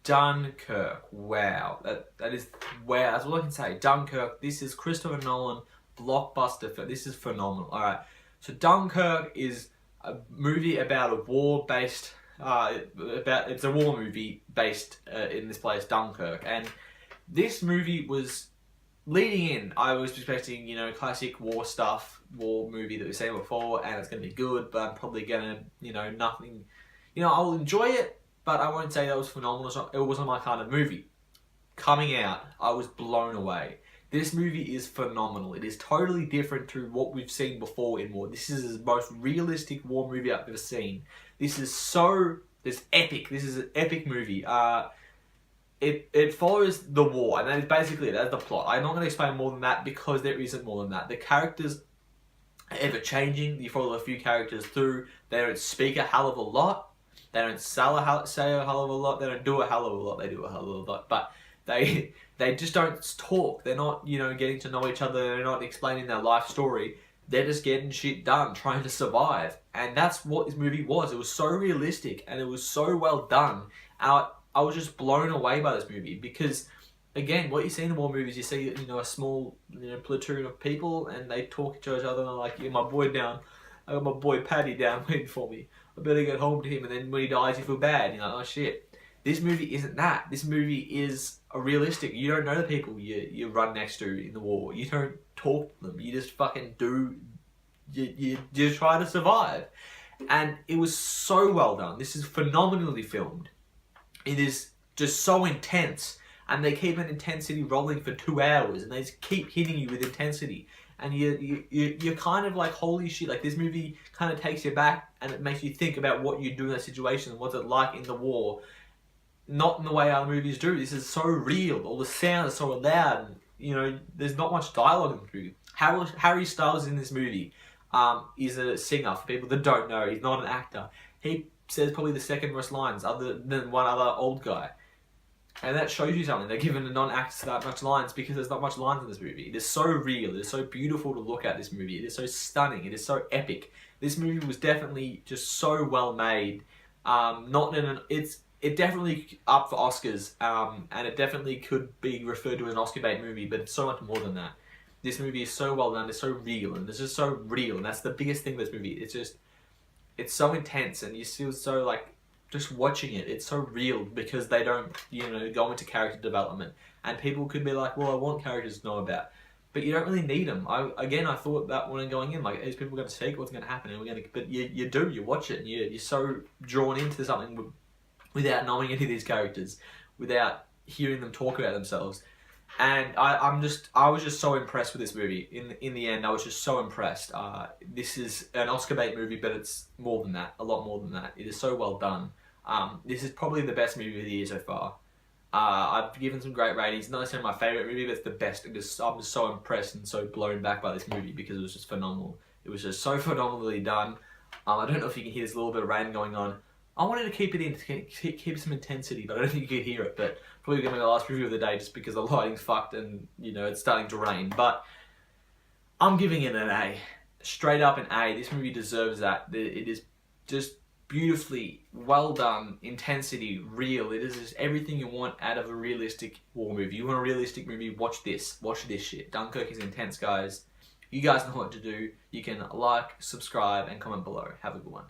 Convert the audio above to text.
Dunkirk. Wow. That is, wow. That's all I can say. Dunkirk. This is Christopher Nolan blockbuster. This is phenomenal. All right. So Dunkirk is a movie about a war based. It's a war movie based in this place, Dunkirk, and this movie was leading in. I was expecting, classic war stuff, war movie that we've seen before, and it's going to be good, but I'm probably going to, nothing. I'll enjoy it, but I won't say that was phenomenal. It wasn't my kind of movie. Coming out, I was blown away. This movie is phenomenal. It is totally different to what we've seen before in war. This is the most realistic war movie I've ever seen. This is epic. This is an epic movie. It follows the war, and that is basically it. That's the plot. I'm not going to explain more than that because there isn't more than that. The characters are ever changing. You follow a few characters through. They don't speak a hell of a lot. They don't say a hell of a lot. They don't do a hell of a lot. They do a hell of a lot. But they just don't talk. They're not, getting to know each other. They're not explaining their life story. They're just getting shit done, trying to survive. And that's what this movie was. It was so realistic and it was so well done. I was just blown away by this movie because, again, what you see in the war movies, you see, a small, platoon of people and they talk to each other and they're like, yeah, my boy down. I got my boy Paddy down waiting for me. I better get home to him. And then when he dies, you feel bad. You're like, oh shit. This movie isn't that. This movie is a realistic. You don't know the people you run next to in the war. You don't talk to them. You just fucking do. You try to survive. And it was so well done. This is phenomenally filmed. It is just so intense. And they keep an intensity rolling for 2 hours. And they just keep hitting you with intensity. And you're kind of like, holy shit. Like, this movie kind of takes you back. And it makes you think about what you do in that situation. And what's it like in the war. Not in the way other movies do. This is so real. All the sounds are so loud. And, there's not much dialogue in the movie. Harry Styles in this movie is a singer. For people that don't know, he's not an actor. He says probably the second most lines other than one other old guy. And that shows you something. They're giving the non-actors that much lines because there's not much lines in this movie. It is so real. It is so beautiful to look at, this movie. It is so stunning. It is so epic. This movie was definitely just so well made. It definitely up for Oscars, and it definitely could be referred to as an Oscar bait movie, but it's so much more than that. This movie is so well done, it's so real, and it's just so real, and that's the biggest thing with this movie. It's so intense, and you feel so, like, just watching it, it's so real, because they don't, go into character development. And people could be like, well, I want characters to know about. But you don't really need them. I thought that when I'm going in, like, is people going to speak? What's going to happen? But you do, you watch it, and you're so drawn into something without knowing any of these characters, without hearing them talk about themselves. And I was just so impressed with this movie. In the end, I was just so impressed. This is an Oscar bait movie, but it's more than that, a lot more than that. It is so well done. This is probably the best movie of the year so far. I've given some great ratings. Not necessarily my favourite movie, but it's the best. I'm just so impressed and so blown back by this movie because it was just phenomenal. It was just so phenomenally done. I don't know if you can hear this little bit of rain going on. I wanted to keep it in, to keep some intensity, but I don't think you could hear it. But probably going to be my last review of the day just because the lighting's fucked and, it's starting to rain. But I'm giving it an A. Straight up an A. This movie deserves that. It is just beautifully well done, intensity, real. It is just everything you want out of a realistic war movie. You want a realistic movie, watch this. Watch this shit. Dunkirk is intense, guys. You guys know what to do. You can like, subscribe, and comment below. Have a good one.